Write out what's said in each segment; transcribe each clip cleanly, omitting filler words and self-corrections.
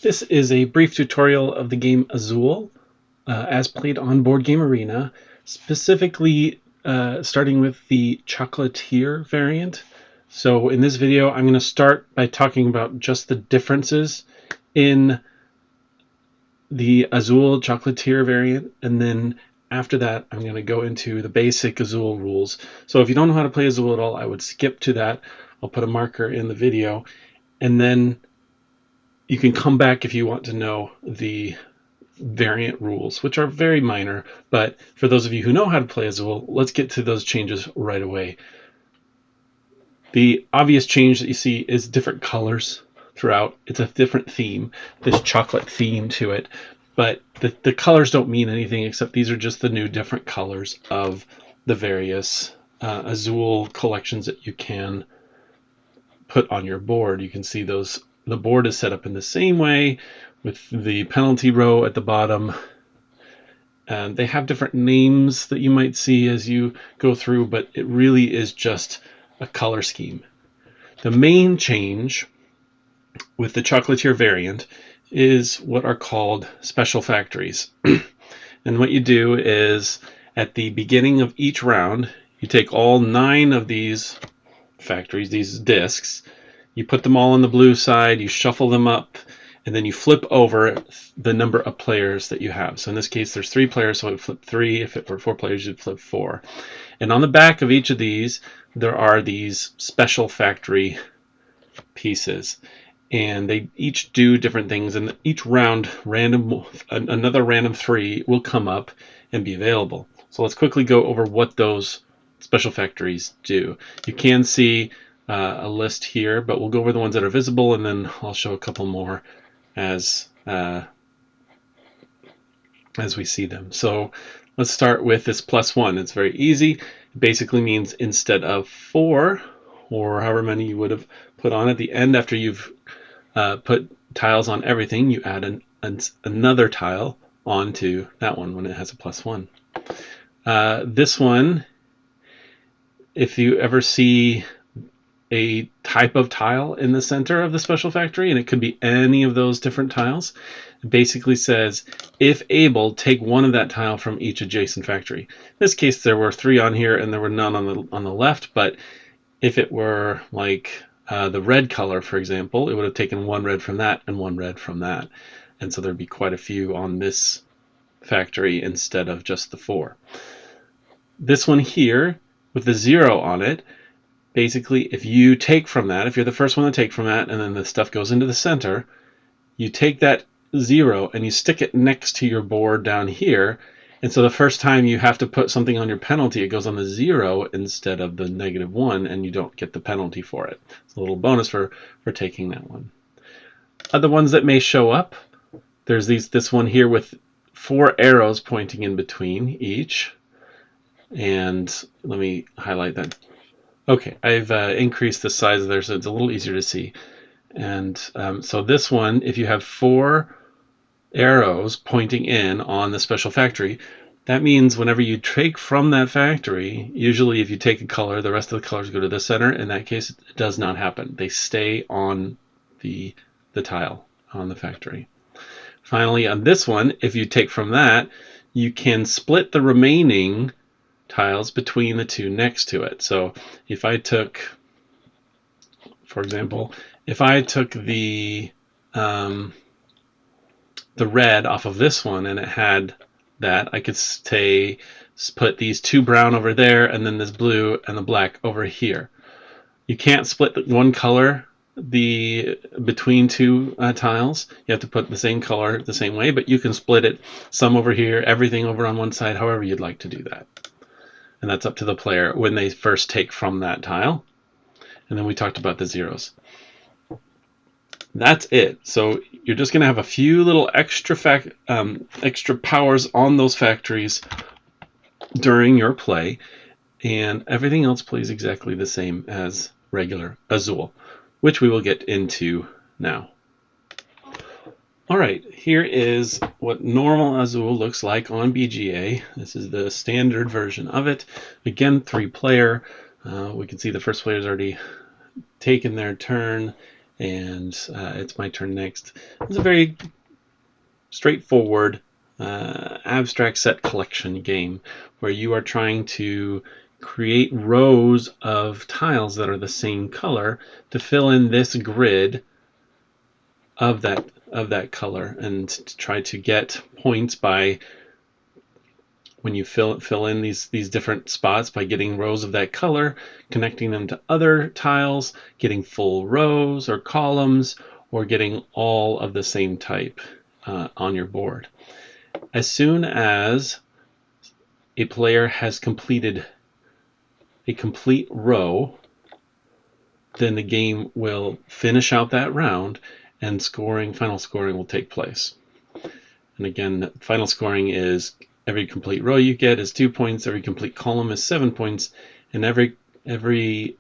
This is a brief tutorial of the game Azul, as played on Board Game Arena, specifically starting with the Chocolatier variant. So in this video, I'm going to start by talking about just the differences in the Azul Chocolatier variant, and then after that, I'm going to go into the basic Azul rules. So if you don't know how to play Azul at all, I would skip to that. I'll put a marker in the video, and then you can come back if you want to know the variant rules, which are very minor. But for those of you who know how to play Azul, let's get to those changes right away. The obvious change that you see is different colors throughout. It's a different theme, this chocolate theme to it. But the colors don't mean anything except these are just the new different colors of the various Azul collections that you can put on your board. You can see those. The board is set up in the same way with the penalty row at the bottom. And they have different names that you might see as you go through, but it really is just a color scheme. The main change with the Chocolatier variant is what are called special factories. And what you do is at the beginning of each round, you take all 9 of these factories, these discs, you put them all on the blue side, you shuffle them up, and then you flip over the number of players that you have. So in this case, there's 3 players, so I would flip 3. If it were 4 players, you'd flip 4. And on the back of each of these, there are these special factory pieces. And they each do different things, and each round, another random 3 will come up and be available. So let's quickly go over what those special factories do. You can see a list here, but we'll go over the ones that are visible, and then I'll show a couple more as we see them. So let's start with this +1. It's very easy. It basically means instead of 4, or however many you would have put on at the end after you've put tiles on everything, you add another tile onto that one when it has a +1. This one, if you ever see a type of tile in the center of the special factory, and it could be any of those different tiles, it basically says, if able, take one of that tile from each adjacent factory. In this case, there were 3 on here and there were none on the left, but if it were like the red color, for example, it would have taken 1 red from that and 1 red from that. And so there'd be quite a few on this factory instead of just the 4. This one here with the 0 on it, basically if you take from that, if you're the first one to take from that and then the stuff goes into the center, you take that 0 and you stick it next to your board down here. And so the first time you have to put something on your penalty, it goes on the 0 instead of the -1, and you don't get the penalty for it. It's a little bonus for taking that one. Other ones that may show up, there's this one here with 4 arrows pointing in between each. And let me highlight that. Okay, I've increased the size there so it's a little easier to see. And so this one, if you have 4 arrows pointing in on the special factory, that means whenever you take from that factory, usually if you take a color, the rest of the colors go to the center. In that case, it does not happen. They stay on the tile on the factory. Finally, on this one, if you take from that, you can split the remaining tiles between the 2 next to it. So if I took, for example, if I took the red off of this one and it had that, I could put these 2 brown over there and then this blue and the black over here. You can't split one color between 2 tiles. You have to put the same color the same way, but you can split it, some over here, everything over on one side, however you'd like to do that. And that's up to the player when they first take from that tile. And then we talked about the 0s. That's it. So you're just going to have a few little extra powers on those factories during your play, and everything else plays exactly the same as regular Azul, which we will get into now. All right, here is what normal Azul looks like on BGA. This is the standard version of it. Again, 3-player. We can see the first player's already taken their turn, and it's my turn next. It's a very straightforward abstract set collection game where you are trying to create rows of tiles that are the same color to fill in this grid of that color, and to try to get points by when you fill in these different spots by getting rows of that color, connecting them to other tiles, getting full rows or columns, or getting all of the same type on your board. As soon as a player has completed a complete row, then the game will finish out that round, and final scoring will take place. And again, final scoring is every complete row you get is 2 points, every complete column is 7 points, and every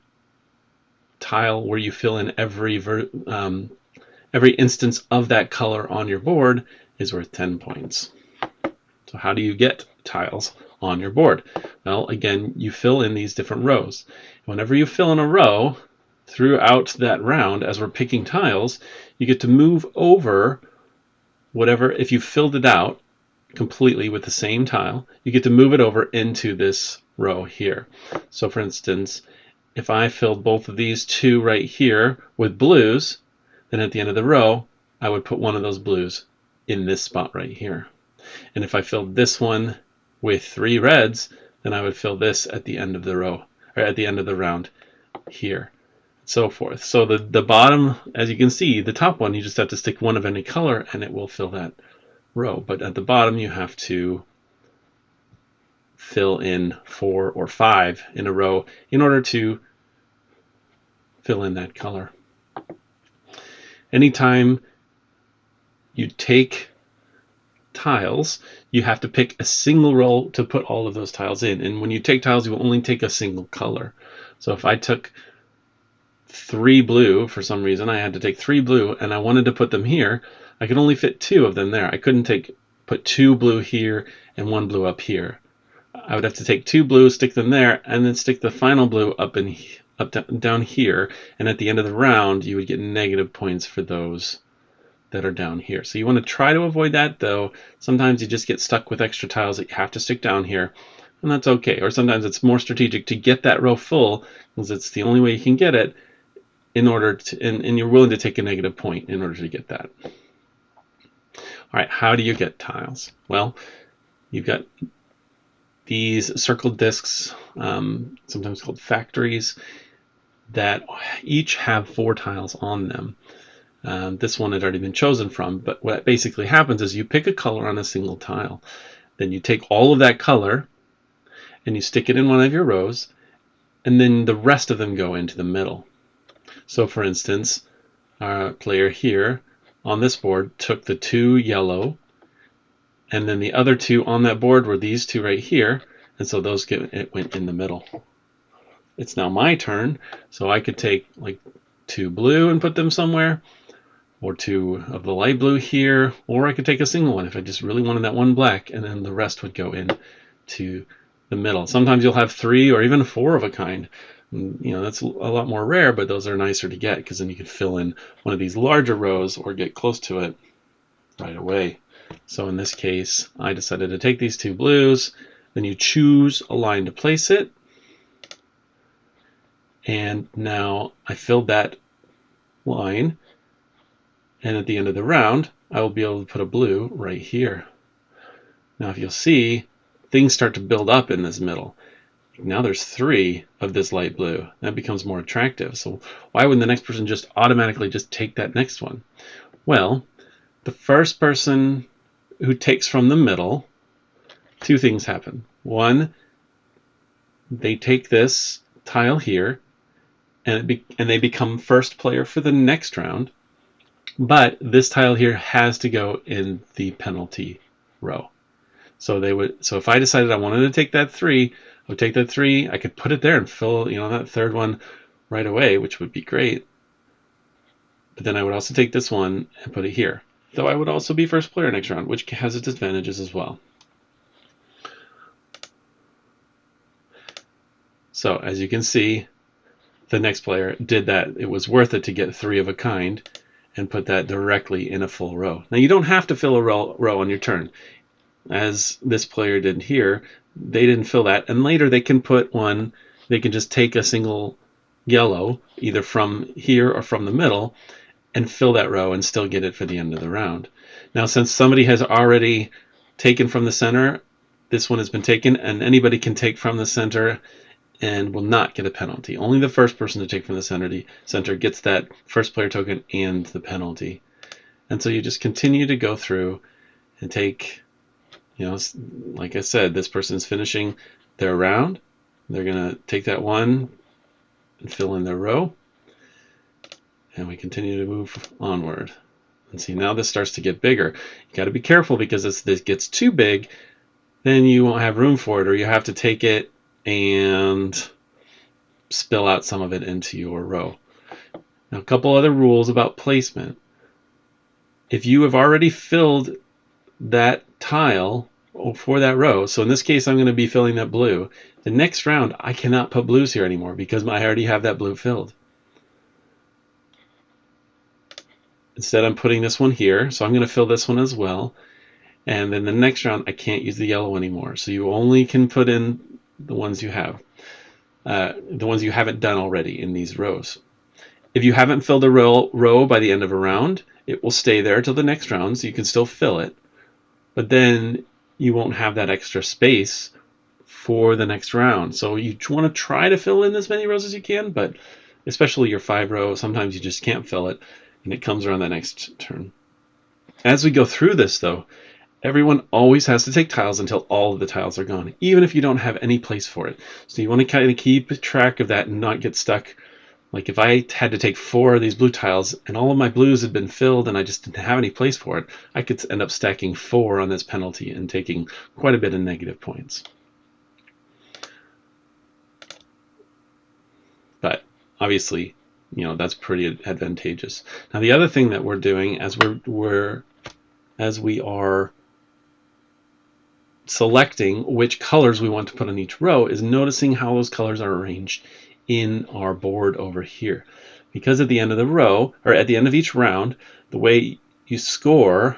tile where you fill in every instance of that color on your board is worth 10 points. So how do you get tiles on your board? Well, again, you fill in these different rows. Whenever you fill in a row throughout that round, as we're picking tiles, you get to move over whatever. If you filled it out completely with the same tile, you get to move it over into this row here. So for instance, if I filled both of these two right here with blues, then at the end of the row, I would put one of those blues in this spot right here. And if I filled this one with 3 reds, then I would fill this at the end of the row, or at the end of the round here, so forth. So the bottom, as you can see, the top one, you just have to stick one of any color and it will fill that row. But at the bottom, you have to fill in 4 or 5 in a row in order to fill in that color. Anytime you take tiles, you have to pick a single row to put all of those tiles in. And when you take tiles, you will only take a single color. So if I took 3 blue, for some reason I had to take 3 blue and I wanted to put them here, I could only fit 2 of them there. I couldn't put 2 blue here and 1 blue up here. I would have to take 2 blues, stick them there, and then stick the final blue down here, and at the end of the round you would get negative points for those that are down here. So you want to try to avoid that, though. Sometimes you just get stuck with extra tiles that you have to stick down here, and that's okay. Or sometimes it's more strategic to get that row full, because it's the only way you can get it, in order to, and you're willing to take a negative point in order to get that. All right, how do you get tiles? Well, you've got these circle discs, sometimes called factories, that each have 4 tiles on them. This one had already been chosen from, but what basically happens is you pick a color on a single tile. Then you take all of that color and you stick it in one of your rows, and then the rest of them go into the middle. So for instance, our player here on this board took the 2 yellow, and then the other 2 on that board were these 2 right here, and so it went in the middle. It's now my turn, so I could take like 2 blue and put them somewhere, or 2 of the light blue here, or I could take a single one if I just really wanted that one black, and then the rest would go in to the middle. Sometimes you'll have 3 or even 4 of a kind. That's a lot more rare, but those are nicer to get, because then you can fill in one of these larger rows or get close to it right away. So in this case, I decided to take these 2 blues, then you choose a line to place it, and now I filled that line, and at the end of the round, I will be able to put a blue right here. Now if you'll see, things start to build up in this middle. Now there's 3 of this light blue. That becomes more attractive. So why wouldn't the next person just automatically just take that next one? Well, the first person who takes from the middle, 2 things happen. One, they take this tile here, and they become first player for the next round. But this tile here has to go in the penalty row. So if I decided I wanted to take that 3, I would take that 3. I could put it there and fill, that third one right away, which would be great. But then I would also take this one and put it here. Though I would also be first player next round, which has its advantages as well. So as you can see, the next player did that, it was worth it to get 3 of a kind and put that directly in a full row. Now you don't have to fill a row on your turn. As this player did here, they didn't fill that, and later they can put one, they can just take a single yellow, either from here or from the middle, and fill that row and still get it for the end of the round. Now, since somebody has already taken from the center, this one has been taken, and anybody can take from the center and will not get a penalty. Only the first person to take from the center gets that first player token and the penalty. And so you just continue to go through and take, like I said, this person's finishing their round. They're going to take that one and fill in their row. And we continue to move onward. And see, now this starts to get bigger. You got to be careful, because if this gets too big, then you won't have room for it, or you have to take it and spill out some of it into your row. Now, a couple other rules about placement. If you have already filled that tile for that row, so in this case I'm going to be filling that blue, the next round I cannot put blues here anymore because I already have that blue filled. Instead, I'm putting this one here, so I'm going to fill this one as well. And then the next round, I can't use the yellow anymore. So you only can put in the ones you have, the ones you haven't done already in these rows. If you haven't filled a row by the end of a round, it will stay there till the next round, so you can still fill it. But then you won't have that extra space for the next round. So you want to try to fill in as many rows as you can, but especially your 5 row, sometimes you just can't fill it, and it comes around the next turn. As we go through this, though, everyone always has to take tiles until all of the tiles are gone, even if you don't have any place for it. So you want to kind of keep track of that and not get stuck. Like if I had to take 4 of these blue tiles and all of my blues had been filled and I just didn't have any place for it, I could end up stacking 4 on this penalty and taking quite a bit of negative points. But obviously, that's pretty advantageous. Now the other thing that we're doing as we are selecting which colors we want to put on each row is noticing how those colors are arranged in our board over here. Because at the end of the row, or at the end of each round, the way you score,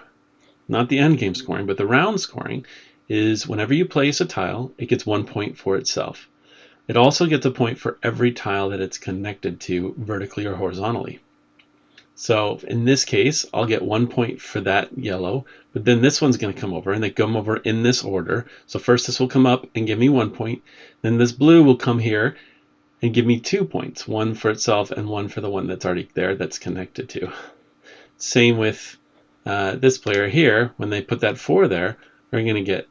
not the end game scoring, but the round scoring, is whenever you place a tile, it gets 1 point for itself. It also gets a point for every tile that it's connected to vertically or horizontally. So in this case, I'll get 1 point for that yellow, but then this one's going to come over, and they come over in this order. So first this will come up and give me 1 point. Then this blue will come here and give me 2 points, one for itself and one for the one that's already there that's connected to. Same with this player here. When they put that 4 there, they're going to get,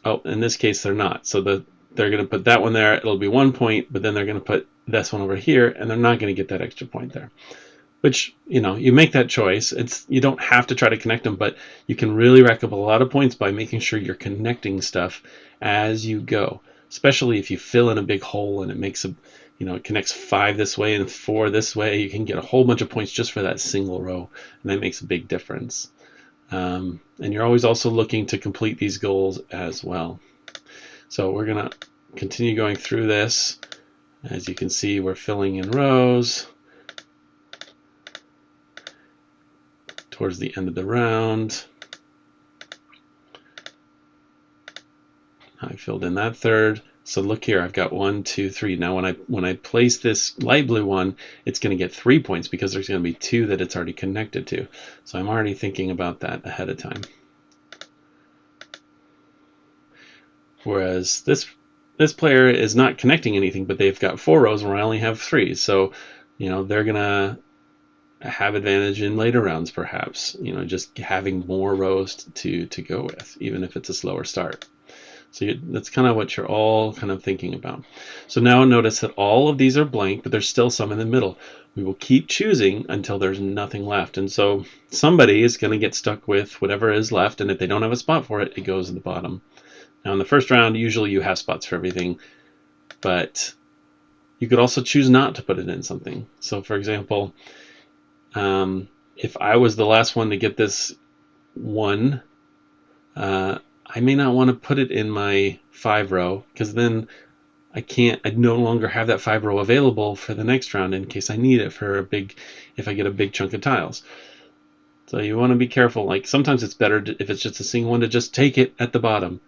oh, in this case they're not. So they're going to put that one there, it'll be 1 point, but then they're going to put this one over here, and they're not going to get that extra point there. Which, you make that choice. You don't have to try to connect them, but you can really rack up a lot of points by making sure you're connecting stuff as you go. Especially if you fill in a big hole and it makes it connects 5 this way and 4 this way. You can get a whole bunch of points just for that single row, and that makes a big difference. And you're always also looking to complete these goals as well. So we're going to continue going through this. As you can see, we're filling in rows towards the end of the round. I filled in that third. So look here, I've got 1, 2, 3. Now when I place this light blue one, it's going to get 3 points because there's going to be 2 that it's already connected to. So I'm already thinking about that ahead of time. Whereas this player is not connecting anything, but they've got 4 rows where I only have 3. So they're gonna have advantage in later rounds, perhaps, just having more rows to go with, even if it's a slower start. So that's kind of what you're all kind of thinking about. So now notice that all of these are blank, but there's still some in the middle. We will keep choosing until there's nothing left. And so somebody is going to get stuck with whatever is left, and if they don't have a spot for it, it goes at the bottom. Now in the first round, usually you have spots for everything, but you could also choose not to put it in something. So for example, if I was the last one to get this one, I may not want to put it in my 5 row, because then I no longer have that 5 row available for the next round in case I need it for if I get a big chunk of tiles. So you want to be careful. Like sometimes it's better if it's just a single one to just take it at the bottom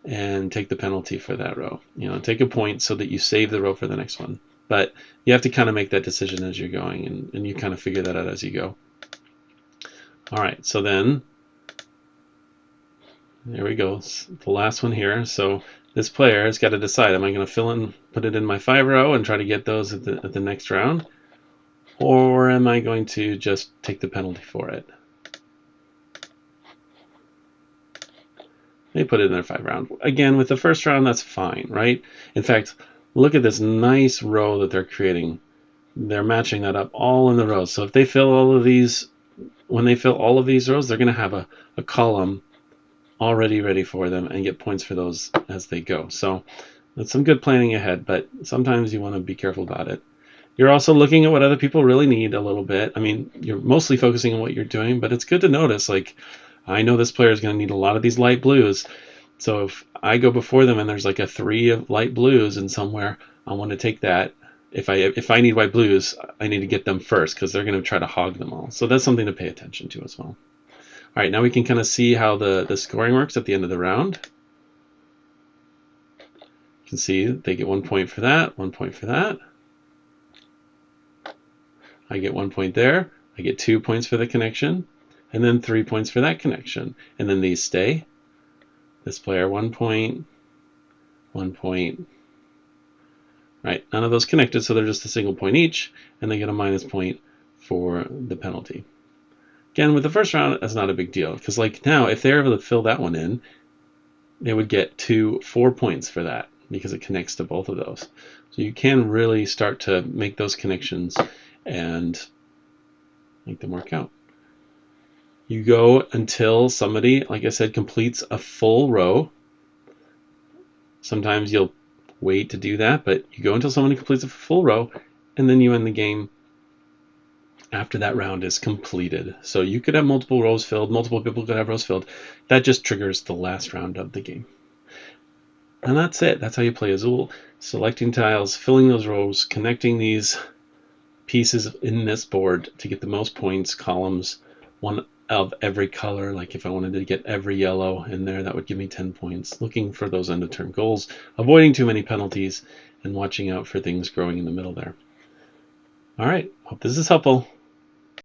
and take the penalty for that row. Take a point so that you save the row for the next one. But you have to kind of make that decision as you're going, and you kind of figure that out as you go. All right, so then there we go. It's the last one here. So this player has got to decide: am I going to put it in my 5 row and try to get those at the next round, or am I going to just take the penalty for it? They put it in their 5 round. Again, with the first round, that's fine, right? In fact, look at this nice row that they're creating. They're matching that up all in the rows. So if they fill all of these, when they fill all of these rows, they're going to have a column already ready for them and get points for those as they go. So that's some good planning ahead, but sometimes you want to be careful about it. You're also looking at what other people really need a little bit. I mean, you're mostly focusing on what you're doing, but it's good to notice, like, I know this player is going to need a lot of these light blues. So if I go before them and there's like a 3 of light blues and somewhere, I want to take that. If I need white blues, I need to get them first because they're going to try to hog them all. So that's something to pay attention to as well. All right, now we can kind of see how the scoring works at the end of the round. You can see they get 1 point for that, 1 point for that. I get 1 point there. I get 2 points for the connection, and then 3 points for that connection. And then these stay. This player 1 point, 1 point. Right, none of those connected, so they're just a single point each, and they get a minus point for the penalty. Again, with the first round, that's not a big deal, because like now, if they're able to fill that one in, they would get 4 points for that, because it connects to both of those. So you can really start to make those connections and make them work out. You go until somebody, like I said, completes a full row. Sometimes you'll wait to do that, but you go until somebody completes a full row, and then you end the game after that round is completed. So you could have multiple rows filled, multiple people could have rows filled. That just triggers the last round of the game. And that's it. That's how you play Azul. Selecting tiles, filling those rows, connecting these pieces in this board to get the most points, columns, one of every color. Like if I wanted to get every yellow in there, that would give me 10 points. Looking for those end of turn goals, avoiding too many penalties, and watching out for things growing in the middle there. All right, hope this is helpful.